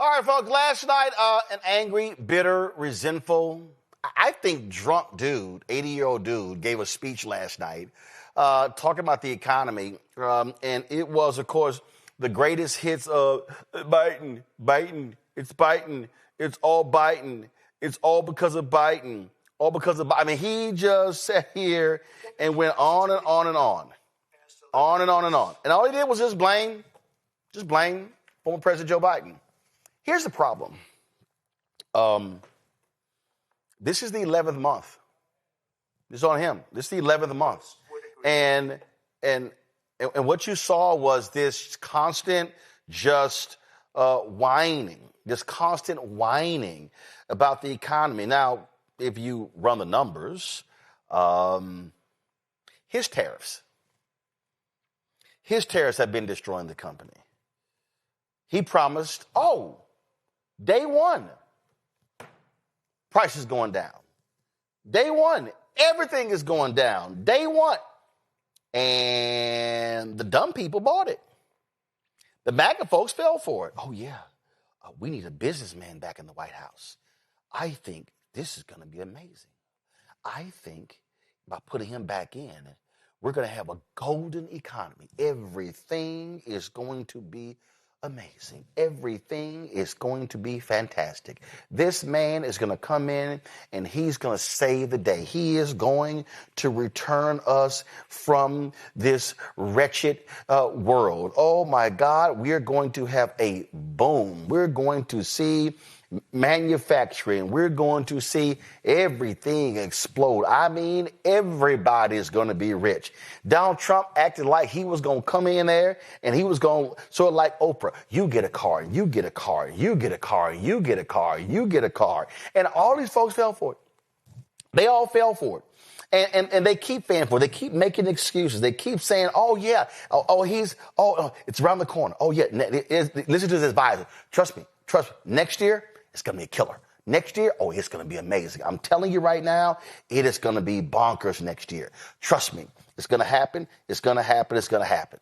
All right, folks, last night, an angry, bitter, resentful, I think drunk dude, 80-year-old dude, gave a speech last night talking about the economy. And it was, of course, the greatest hits of Biden, it's all Biden. It's all because of Biden. All because of Biden. I mean, he just sat here and went on and on and on. On and on and on. And all he did was just blame former President Joe Biden. Here's the problem. This is the 11th month. This is on him. This is the 11th month. And what you saw was this constant whining, this constant whining about the economy. Now, if you run the numbers, his tariffs have been destroying the company. He promised, day one, prices going down. Day one, everything is going down. Day one. And the dumb people bought it. The MAGA folks fell for it. Oh, yeah, we need a businessman back in the White House. I think this is going to be amazing. I think by putting him back in, we're going to have a golden economy. Everything is going to be amazing. Everything is going to be fantastic. This man is going to come in and he's going to save the day. He is going to return us from this wretched world. Oh my God, we're going to have a boom. We're going to see manufacturing. We're going to see everything explode. I mean, everybody is going to be rich. Donald Trump acted like he was going to come in there and he was going to, sort of like Oprah, you get a car, you get a car, you get a car, you get a car, you get a car. And all these folks fell for it. They all fell for it. And they keep falling for it. They keep making excuses. They keep saying, it's around the corner. Oh, yeah. Listen to his advisor. Trust me. Next year, it's going to be a killer. Next year, it's going to be amazing. I'm telling you right now, it is going to be bonkers next year. Trust me. It's going to happen. It's going to happen. It's going to happen.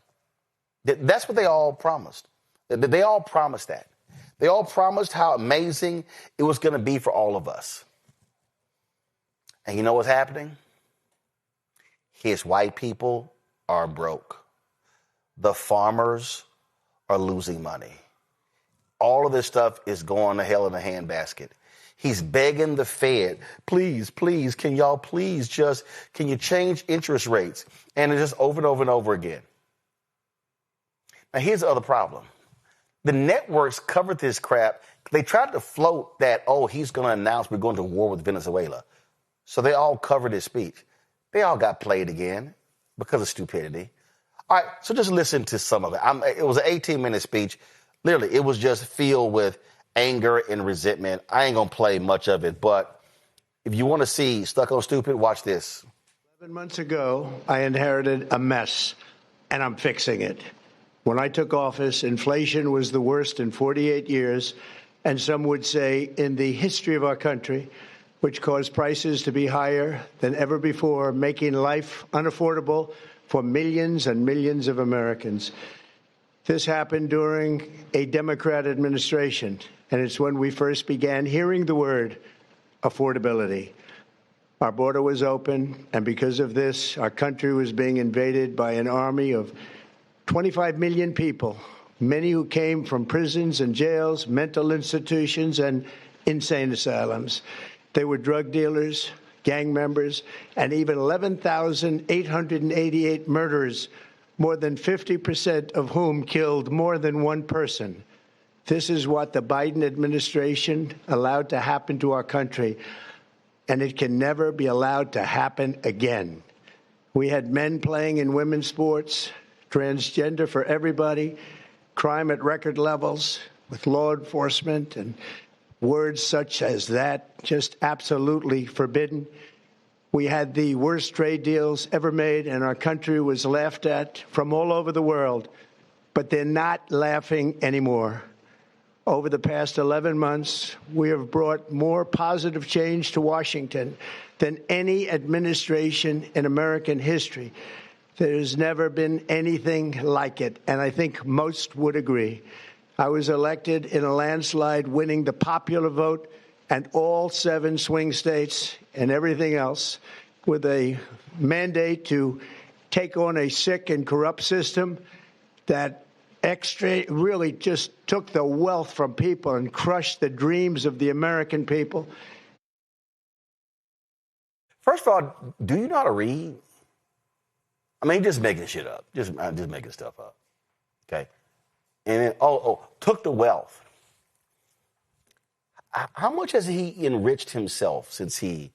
That's what they all promised. They all promised that. They all promised how amazing it was going to be for all of us. And you know what's happening? His white people are broke. The farmers are losing money. All of this stuff is going to hell in a handbasket. He's begging the Fed, please, can y'all please can you change interest rates? And it's just over and over and over again. Now, here's the other problem. The networks covered this crap. They tried to float that, he's going to announce we're going to war with Venezuela. So they all covered his speech. They all got played again because of stupidity. All right, so just listen to some of it. It was an 18-minute speech. Literally, it was just filled with anger and resentment. I ain't going to play much of it, but if you want to see Stuck on Stupid, watch this. 11 months ago, I inherited a mess, and I'm fixing it. When I took office, inflation was the worst in 48 years, and some would say in the history of our country, which caused prices to be higher than ever before, making life unaffordable for millions and millions of Americans. This happened during a Democrat administration, and it's when we first began hearing the word affordability. Our border was open, and because of this, our country was being invaded by an army of 25 million people, many who came from prisons and jails, mental institutions, and insane asylums. They were drug dealers, gang members, and even 11,888 murderers, more than 50% of whom killed more than one person. This is what the Biden administration allowed to happen to our country, and it can never be allowed to happen again. We had men playing in women's sports, transgender for everybody, crime at record levels with law enforcement, and words such as that just absolutely forbidden. We had the worst trade deals ever made, and our country was laughed at from all over the world. But they're not laughing anymore. Over the past 11 months, we have brought more positive change to Washington than any administration in American history. There's never been anything like it, and I think most would agree. I was elected in a landslide, winning the popular vote and all 7 swing states and everything else, with a mandate to take on a sick and corrupt system that really just took the wealth from people and crushed the dreams of the American people. First of all, do you know how to read? I mean, just making shit up. Just making stuff up. Okay? And then, took the wealth. How much has he enriched himself since he's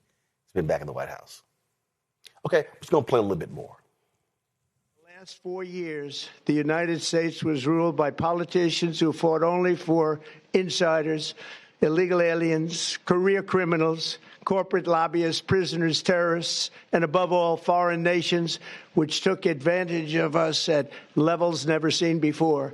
been back in the White House? Okay, I'm just going to play a little bit more. The last 4 years, the United States was ruled by politicians who fought only for insiders, illegal aliens, career criminals, corporate lobbyists, prisoners, terrorists, and above all, foreign nations, which took advantage of us at levels never seen before.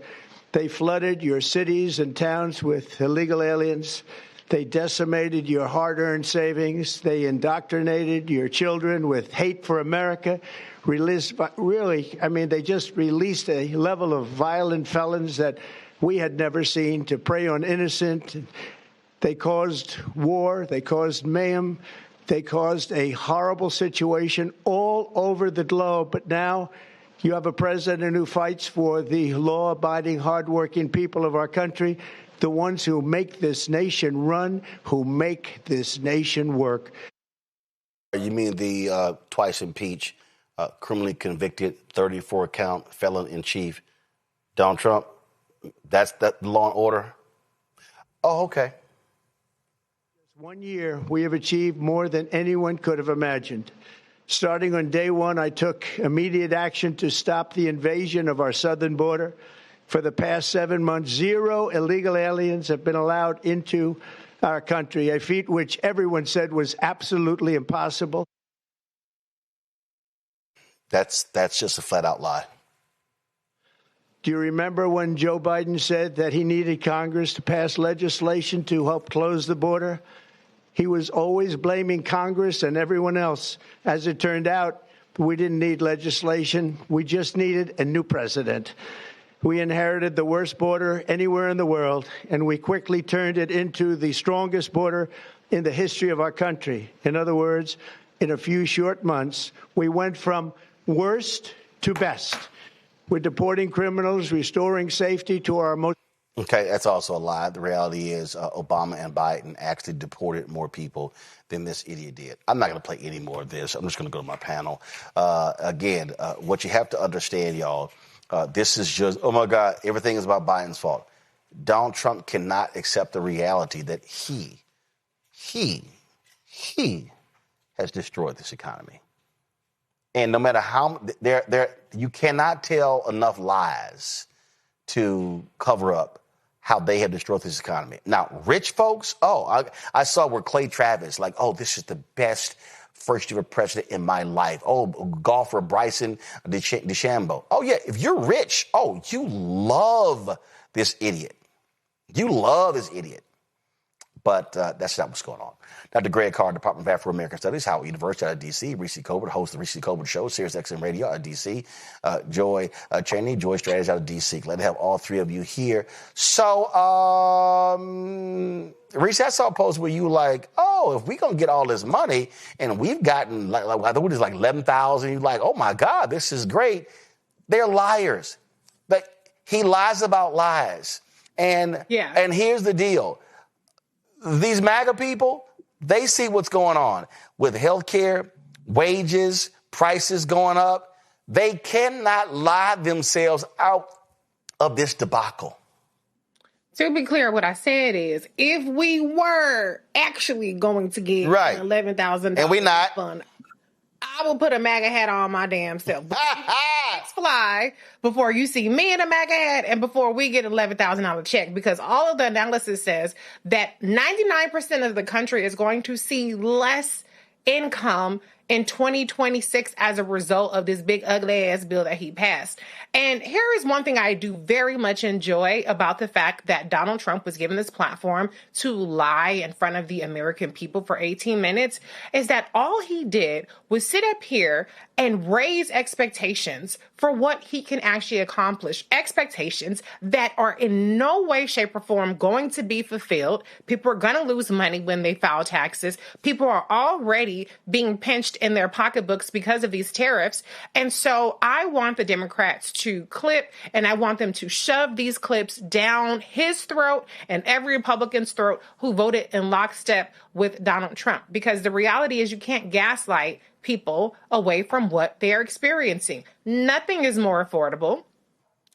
They flooded your cities and towns with illegal aliens. They decimated your hard-earned savings. They indoctrinated your children with hate for America. They just released a level of violent felons that we had never seen to prey on innocent. They caused war. They caused mayhem. They caused a horrible situation all over the globe. But now you have a president who fights for the law-abiding, hardworking people of our country, the ones who make this nation run, who make this nation work. You mean the twice impeached, criminally convicted, 34-count felon-in-chief, Donald Trump? That's that law and order? Oh, okay. 1 year, we have achieved more than anyone could have imagined. Starting on day one, I took immediate action to stop the invasion of our southern border. For the past 7 months, 0 illegal aliens have been allowed into our country, a feat which everyone said was absolutely impossible. That's just a flat-out lie. Do you remember when Joe Biden said that he needed Congress to pass legislation to help close the border? He was always blaming Congress and everyone else. As it turned out, we didn't need legislation. We just needed a new president. We inherited the worst border anywhere in the world, and we quickly turned it into the strongest border in the history of our country. In other words, in a few short months, we went from worst to best. We're deporting criminals, restoring safety to our most... Okay, that's also a lie. The reality is Obama and Biden actually deported more people than this idiot did. I'm not going to play any more of this. I'm just going to go to my panel. Again, what you have to understand, y'all, this is just, oh, my God, everything is about Biden's fault. Donald Trump cannot accept the reality that he has destroyed this economy. And no matter how, you cannot tell enough lies to cover up how they have destroyed this economy. Now, rich folks, I saw where Clay Travis, like, oh, this is the best first ever president in my life. Oh, golfer Bryson DeChambeau. Oh, yeah, if you're rich, you love this idiot. You love this idiot. But that's not what's going on. Dr. Greg Carr, Department of Afro-American Studies, Howard University out of D.C., Reese Colbert, host of the Reese Colbert Show, Sirius XM Radio out of D.C., Joy Cheney, Joy Strategies out of D.C. Glad to have all three of you here. So, Reese, I saw a post where you like, if we're going to get all this money, and we've gotten, I think it was like 11,000, you're like, oh, my God, this is great. They're liars. But he lies about lies. And here's the deal. These MAGA people, they see what's going on with healthcare, wages, prices going up. They cannot lie themselves out of this debacle. To be clear, what I said is, if we were actually going to get an $11,000 and we not, fund, I will put a MAGA hat on my damn self. Fly before you see me in a MAGA hat and before we get $11,000 check, because all of the analysis says that 99% of the country is going to see less income in 2026 as a result of this big ugly ass bill that he passed. And here is one thing I do very much enjoy about the fact that Donald Trump was given this platform to lie in front of the American people for 18 minutes is that all he did was sit up here and raise expectations for what he can actually accomplish. Expectations that are in no way, shape, or form going to be fulfilled. People are going to lose money when they file taxes. People are already being pinched in their pocketbooks because of these tariffs. And so I want the Democrats to clip, and I want them to shove these clips down his throat and every Republican's throat who voted in lockstep with Donald Trump. Because the reality is you can't gaslight people away from what they're experiencing. Nothing is more affordable.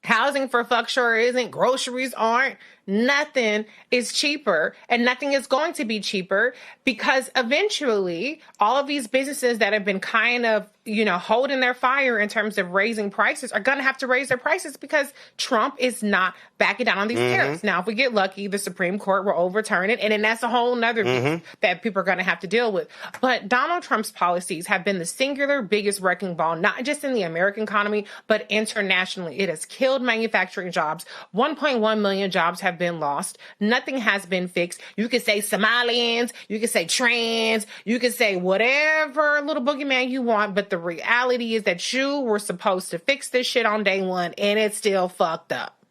Housing for fuck sure isn't. Groceries aren't. Nothing is cheaper, and nothing is going to be cheaper because eventually all of these businesses that have been kind of, holding their fire in terms of raising prices are going to have to raise their prices because Trump is not backing down on these tariffs. Now, if we get lucky, the Supreme Court will overturn it, and then that's a whole nother beast that people are going to have to deal with. But Donald Trump's policies have been the singular biggest wrecking ball, not just in the American economy, but internationally. It has killed manufacturing jobs. 1.1 million jobs have been lost. Nothing has been fixed. You could say Somalians, you could say trans, you could say whatever little boogeyman you want, but the reality is that you were supposed to fix this shit on day one, and it's still fucked up.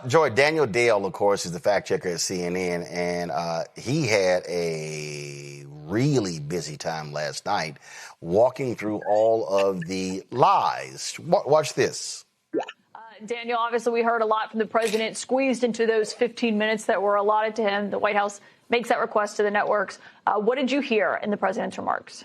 Joy, Daniel Dale, of course, is the fact checker at CNN, and he had a really busy time last night walking through all of the lies. Watch this. Daniel, obviously we heard a lot from the president squeezed into those 15 minutes that were allotted to him. The White House makes that request to the networks. What did you hear in the president's remarks?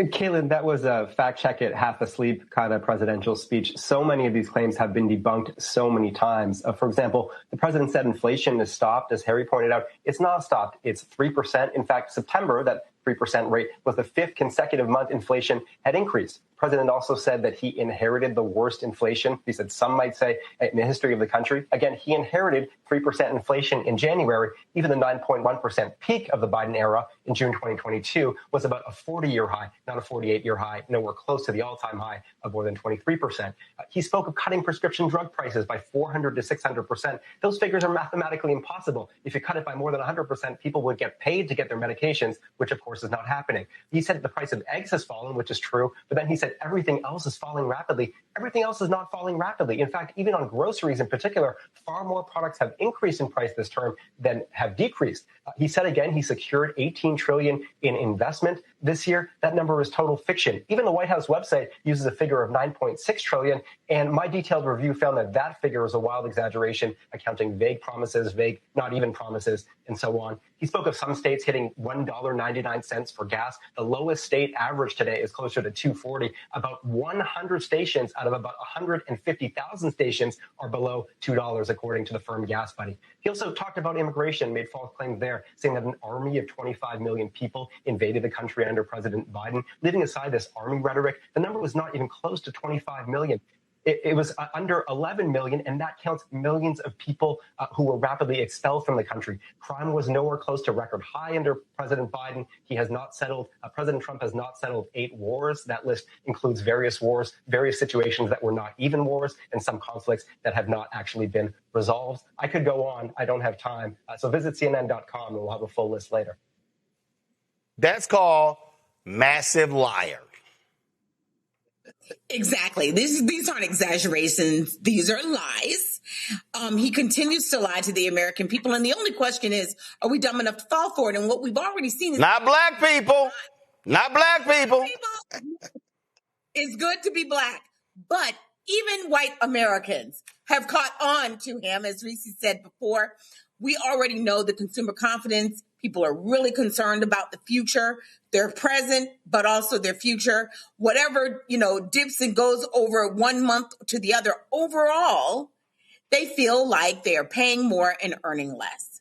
Caitlin, that was a fact check it, half asleep kind of presidential speech. So many of these claims have been debunked so many times. For example, the president said inflation is stopped. As Harry pointed out, it's not stopped. It's 3%. In fact, September, that 3% rate was the fifth consecutive month inflation had increased. The president also said that he inherited the worst inflation. He said some might say in the history of the country. Again, he inherited 3% inflation in January. Even the 9.1% peak of the Biden era in June 2022 was about a 40-year high, not a 48-year high, nowhere close to the all-time high of more than 23%. He spoke of cutting prescription drug prices by 400 to 600%. Those figures are mathematically impossible. If you cut it by more than 100%, people would get paid to get their medications, which of course is not happening. He said the price of eggs has fallen, which is true, but then he said everything else is falling rapidly. Everything else is not falling rapidly. In fact, even on groceries in particular, far more products have increased in price this term than have decreased. He said again, he secured $18 trillion in investment this year. That number is total fiction. Even the White House website uses a figure of $9.6 trillion, and my detailed review found that that figure is a wild exaggeration, accounting vague promises, vague not even promises, and so on. He spoke of some states hitting $1.99 for gas. The lowest state average today is closer to $2.40. About 100 stations out of about 150,000 stations are below $2, according to the firm Gas Buddy. He also talked about immigration, made false claims there, saying that an army of 25 million people invaded the country under President Biden. Leaving aside this army rhetoric, the number was not even close to 25 million. It was under 11 million, and that counts millions of people who were rapidly expelled from the country. Crime was nowhere close to record high under President Biden. He has not settled, President Trump has not settled 8 wars. That list includes various wars, various situations that were not even wars, and some conflicts that have not actually been resolved. I could go on. I don't have time. So visit CNN.com, and we'll have a full list later. That's called massive liar. Exactly. These aren't exaggerations. These are lies. He continues to lie to the American people. And the only question is, are we dumb enough to fall for it? And what we've already seen is not black people. Not black people. It's good to be black. But even white Americans have caught on to him, as Reese said before. We already know the consumer confidence. People are really concerned about the future, their present, but also their future. Whatever, dips and goes over 1 month to the other, overall, they feel like they are paying more and earning less.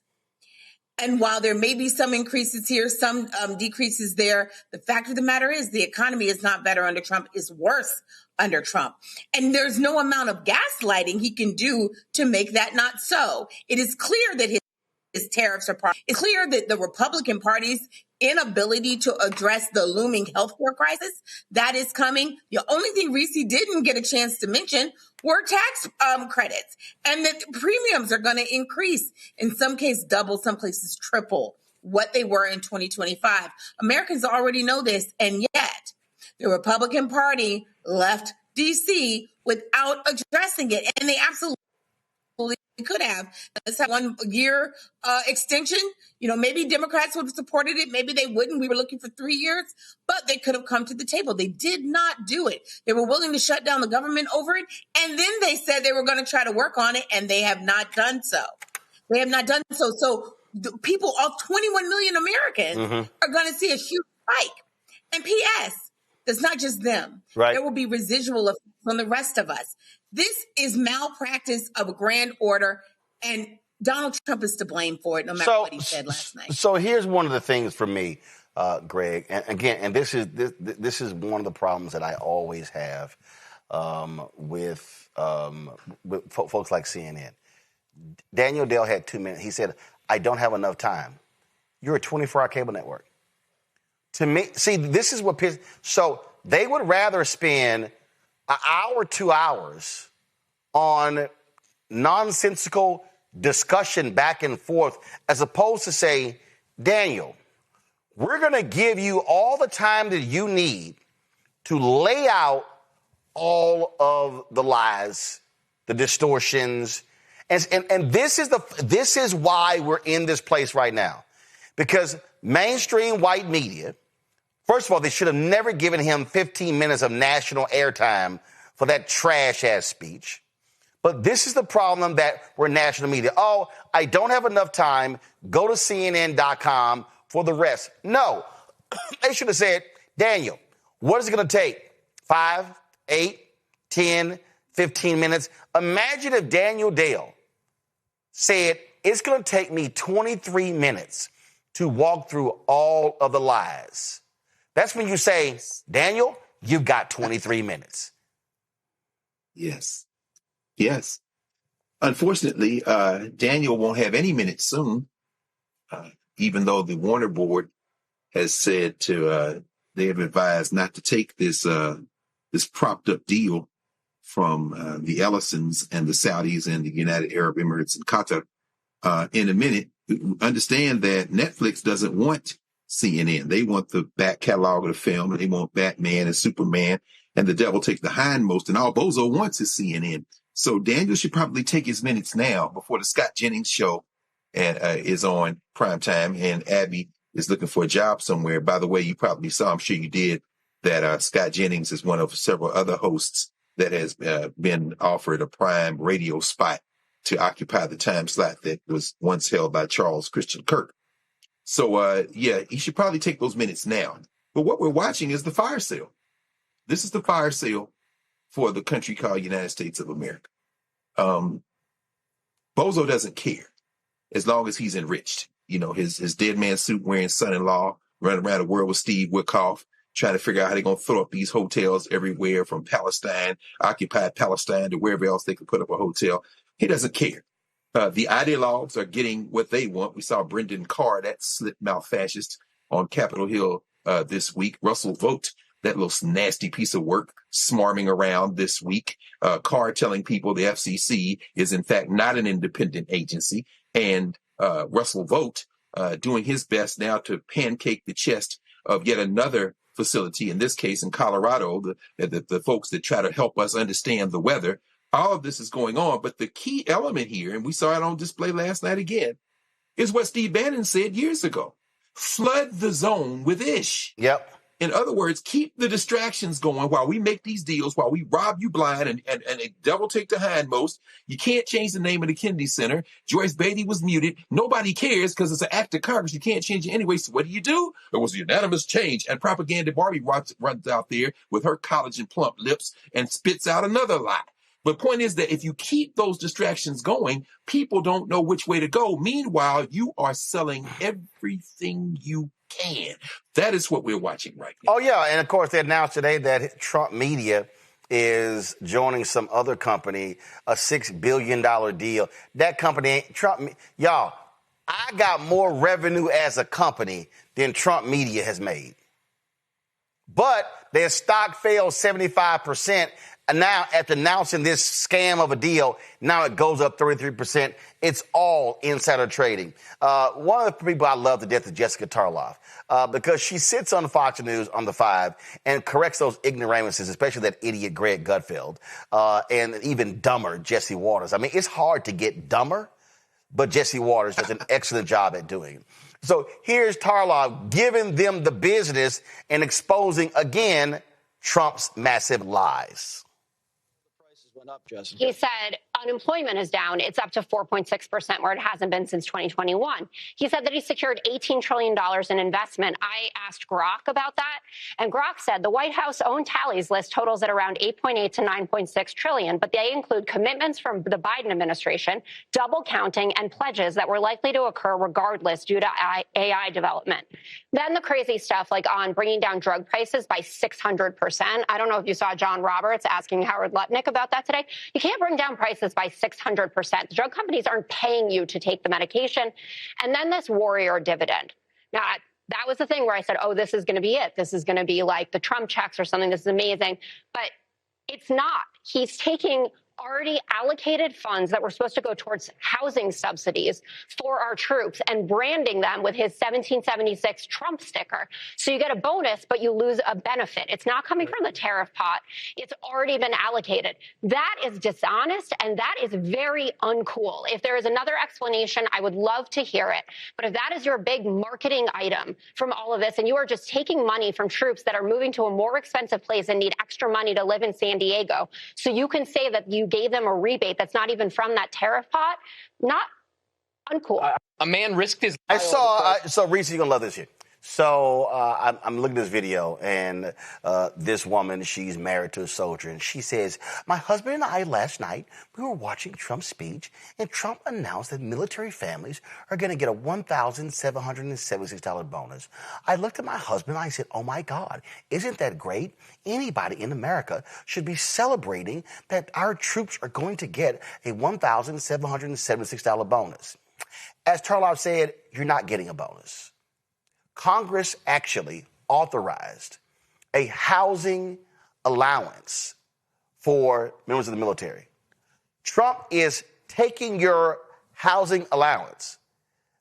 And while there may be some increases here, some decreases there, the fact of the matter is the economy is not better under Trump, it's worse under Trump. And there's no amount of gaslighting he can do to make that not so. It is clear that his tariffs are part. It's clear that the Republican party's inability to address the looming healthcare crisis that is coming. The only thing Reese didn't get a chance to mention were tax credits, and that premiums are going to increase, in some cases double, some places triple what they were in 2025. Americans already know this, and yet the Republican Party left D.C. without addressing it, and they absolutely could have. Let's have 1 year extension. Maybe Democrats would have supported it. Maybe they wouldn't. We were looking for 3 years, but they could have come to the table. They did not do it. They were willing to shut down the government over it. And then they said they were going to try to work on it, and they have not done so. They have not done so. So the people, all 21 million Americans, are going to see a huge spike. And P.S., it's not just them. Right. There will be residual effects on the rest of us. This is malpractice of a grand order, and Donald Trump is to blame for it, no matter what he said last night. So here's one of the things for me, Greg, and again, and this is one of the problems that I always have with folks like CNN. Daniel Dale had 2 minutes. He said, "I don't have enough time." You're a 24-hour cable network. To me, see, this is what so they would rather spend an hour, 2 hours on nonsensical discussion back and forth as opposed to say, Daniel, we're going to give you all the time that you need to lay out all of the lies, the distortions. And this is why we're in this place right now. Because mainstream white media, first of all, they should have never given him 15 minutes of national airtime for that trash-ass speech. But this is the problem that we're national media. Oh, I don't have enough time. Go to CNN.com for the rest. No, they should have said, Daniel, what is it going to take? 5, 8, 10, 15 minutes? Imagine if Daniel Dale said, it's going to take me 23 minutes to walk through all of the lies. That's when you say, Daniel, you've got 23 minutes. Yes. Yes. Unfortunately, Daniel won't have any minutes soon, even though the Warner Board has said they have advised not to take this propped up deal from the Ellisons and the Saudis and the United Arab Emirates and Qatar in a minute. Understand that Netflix doesn't want CNN. They want the back catalog of the film, and they want Batman and Superman, and the devil takes the hindmost, and all Bozo wants is CNN. So Daniel should probably take his minutes now before the Scott Jennings show is on primetime, and Abby is looking for a job somewhere. By the way, you probably saw, I'm sure you did, that Scott Jennings is one of several other hosts that has been offered a prime radio spot to occupy the time slot that was once held by Charles Christian Kirk. So, he should probably take those minutes now. But what we're watching is the fire sale. This is the fire sale for the country called United States of America. Bozo doesn't care as long as he's enriched. His dead man suit wearing son-in-law running around the world with Steve Witkoff, trying to figure out how they're going to throw up these hotels everywhere from Palestine, occupied Palestine, to wherever else they could put up a hotel. He doesn't care. The ideologues are getting what they want. We saw Brendan Carr, that slit-mouthed fascist, on Capitol Hill this week. Russell Vogt, that little nasty piece of work, smarming around this week. Carr telling people the FCC is, in fact, not an independent agency. And Russell Vogt doing his best now to pancake the chest of yet another facility, in this case in Colorado, the folks that try to help us understand the weather. All of this is going on, but the key element here, and we saw it on display last night again, is what Steve Bannon said years ago. Flood the zone with ish. Yep. In other words, keep the distractions going while we make these deals, while we rob you blind and the devil take the hindmost. You can't change the name of the Kennedy Center. Joyce Beatty was muted. Nobody cares because it's an act of Congress. You can't change it anyway. So what do? It was a unanimous change. And propaganda Barbie runs out there with her collagen plump lips and spits out another lie. But point is that if you keep those distractions going, people don't know which way to go. Meanwhile, you are selling everything you can. That is what we're watching right now. Oh, yeah. And, of course, they announced today that Trump Media is joining some other company, a $6 billion deal. That company, y'all, I got more revenue as a company than Trump media has made. But their stock fell 75%. And now, after announcing this scam of a deal, now it goes up 33%. It's all insider trading. One of the people I love to death is Jessica Tarloff, because she sits on Fox News on the 5 and corrects those ignoramuses, especially that idiot Greg Gutfeld, and even dumber Jesse Waters. I mean, it's hard to get dumber, but Jesse Waters does an excellent job at doing it. So here's Tarloff giving them the business and exposing, again, Trump's massive lies. He said unemployment is down. It's up to 4.6%, where it hasn't been since 2021. He said that he secured $18 trillion in investment. I asked Grok about that, and Grok said the White House own tallies list totals at around 8.8 to 9.6 trillion, but they include commitments from the Biden administration, double counting, and pledges that were likely to occur regardless due to AI development. Then the crazy stuff like on bringing down drug prices by 600%. I don't know if you saw John Roberts asking Howard Lutnick about that today. You can't bring down prices by 600%. The drug companies aren't paying you to take the medication. And then this warrior dividend. Now, that was the thing where I said, oh, this is going to be it. This is going to be like the Trump checks or something. This is amazing. But it's not. He's taking already allocated funds that were supposed to go towards housing subsidies for our troops and branding them with his 1776 Trump sticker. So you get a bonus, but you lose a benefit. It's not coming from the tariff pot. It's already been allocated. That is dishonest, and that is very uncool. If there is another explanation, I would love to hear it. But if that is your big marketing item from all of this, and you are just taking money from troops that are moving to a more expensive place and need extra money to live in San Diego, so you can say that you gave them a rebate that's not even from that tariff pot, not uncool. A man risked his. So Reese, you're gonna love this here. So I'm looking at this video, and this woman, she's married to a soldier, and she says, my husband and I last night, we were watching Trump's speech, and Trump announced that military families are going to get a $1,776 bonus. I looked at my husband, and I said, oh, my God, isn't that great? Anybody in America should be celebrating that our troops are going to get a $1,776 bonus. As Tarloff said, you're not getting a bonus. Congress actually authorized a housing allowance for members of the military. Trump is taking your housing allowance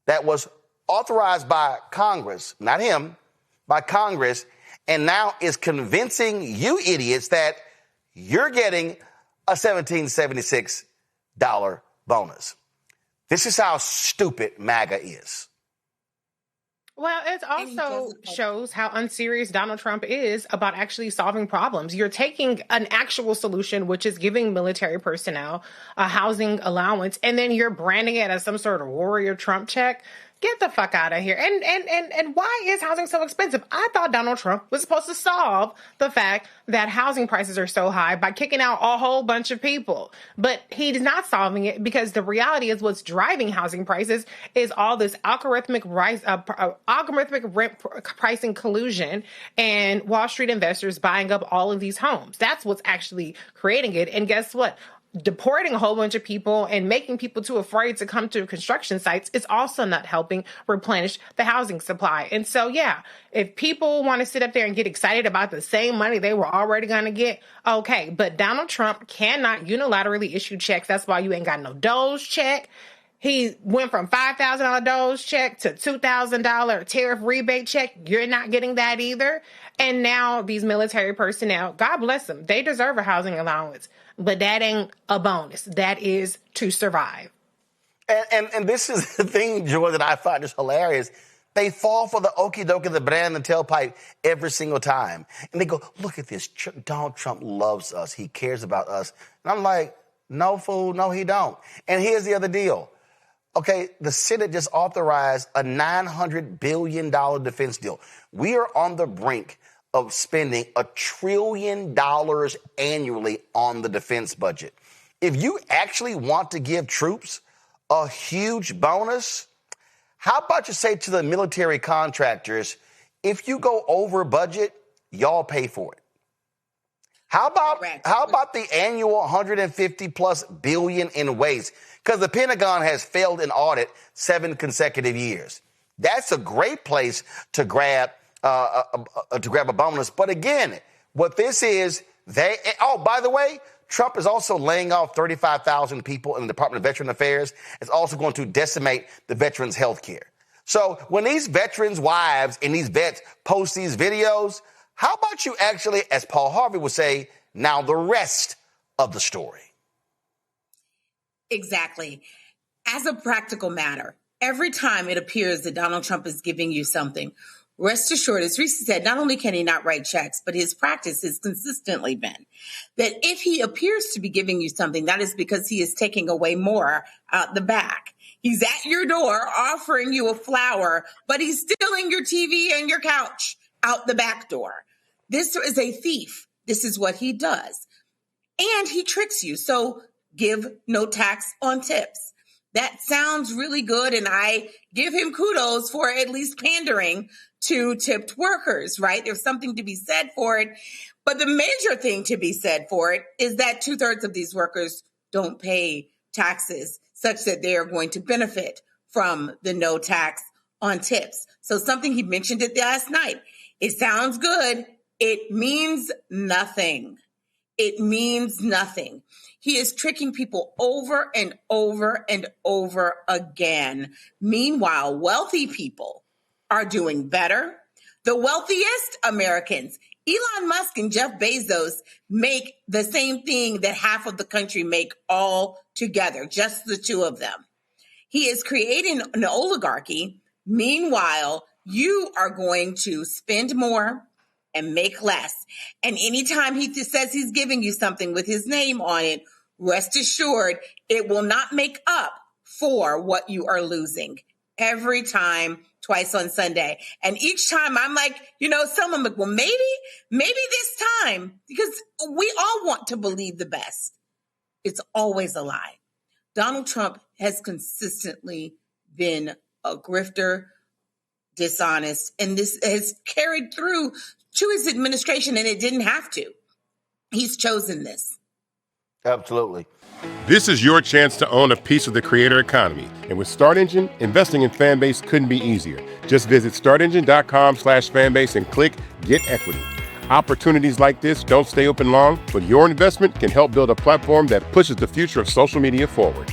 that was authorized by Congress, not him, by Congress, and now is convincing you idiots that you're getting a $1,776 bonus. This is how stupid MAGA is. Well, it also shows how unserious Donald Trump is about actually solving problems. You're taking an actual solution, which is giving military personnel a housing allowance, and then you're branding it as some sort of warrior Trump check. Get the fuck out of here. And why is housing so expensive? I thought Donald Trump was supposed to solve the fact that housing prices are so high by kicking out a whole bunch of people. But he's not solving it, because the reality is what's driving housing prices is all this algorithmic rent pricing collusion and Wall Street investors buying up all of these homes. That's what's actually creating it. And guess what? Deporting a whole bunch of people and making people too afraid to come to construction sites is also not helping replenish the housing supply. And so, yeah, if people want to sit up there and get excited about the same money they were already going to get, okay. But Donald Trump cannot unilaterally issue checks. That's why you ain't got no Doge check. He went from $5,000 Doge check to $2,000 tariff rebate check. You're not getting that either. And now these military personnel, God bless them, they deserve a housing allowance. But that ain't a bonus. That is to survive. And this is the thing, Joy, that I find is hilarious. They fall for the okie dokie, the banana and the tailpipe every single time. And they go, look at this. Donald Trump loves us. He cares about us. And I'm like, no, fool. No, he don't. And here's the other deal. Okay, the Senate just authorized a $900 billion defense deal. We are on the brink of spending $1 trillion annually on the defense budget. If you actually want to give troops a huge bonus, how about you say to the military contractors, if you go over budget, y'all pay for it? How about the annual $150+ billion in waste? because the Pentagon has failed an audit 7 consecutive years. That's a great place to grab a bonus. But again, what this is, by the way, Trump is also laying off 35,000 people in the Department of Veterans Affairs. It's also going to decimate the veterans' health care. So when these veterans' wives and these vets post these videos, how about you actually, as Paul Harvey would say, now the rest of the story? Exactly. As a practical matter, every time it appears that Donald Trump is giving you something, rest assured, as Reese said, not only can he not write checks, but his practice has consistently been that if he appears to be giving you something, that is because he is taking away more out the back. He's at your door offering you a flower, but he's stealing your TV and your couch out the back door. This is a thief. This is what he does. And he tricks you. So give no tax on tips. That sounds really good. And I give him kudos for at least pandering to tipped workers, right? There's something to be said for it. But the major thing to be said for it is that 2/3 of these workers don't pay taxes such that they are going to benefit from the no tax on tips. So something, he mentioned it last night. It sounds good. It means nothing. It means nothing. He is tricking people over and over and over again. Meanwhile, wealthy people are doing better. The wealthiest Americans, Elon Musk and Jeff Bezos, make the same thing that half of the country make all together, just the two of them. He is creating an oligarchy. Meanwhile, you are going to spend more and make less. And anytime he says he's giving you something with his name on it, rest assured, it will not make up for what you are losing. Every time, twice on Sunday. And each time I'm like, someone like, well, maybe this time, because we all want to believe the best. It's always a lie. Donald Trump has consistently been a grifter, dishonest, and this has carried through to his administration, and it didn't have to. He's chosen this. Absolutely. This is your chance to own a piece of the creator economy. And with Start Engine, investing in Fanbase couldn't be easier. Just visit startengine.com/fanbase and click Get Equity. Opportunities like this don't stay open long, but your investment can help build a platform that pushes the future of social media forward.